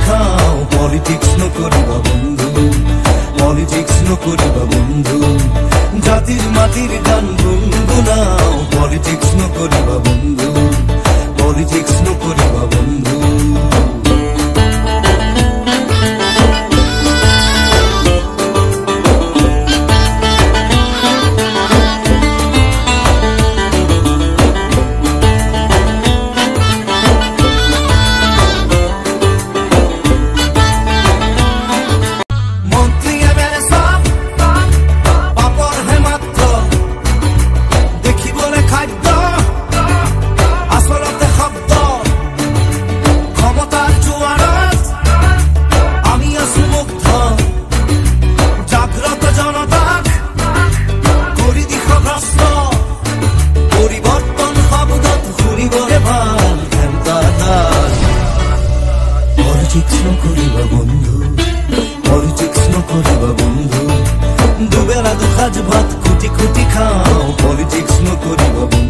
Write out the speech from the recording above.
খাও পলিটিক্স নকরিবা বন্ধু পলিটিক্স নকরিবা বন্ধু জাতির মাটির গান গুনগুনাও পলিটিক্স নকরিবা বন্ধু পলিটিক্স নকরিবা বন্ধু পলিটিক্স নকরিবা বন্ধু পলিটিক্স নকরিবা বন্ধু দুবেলা দুখাজ ভাত খুঁটি খুঁটি খাও পলিটিক্স নকরিবা বন্ধু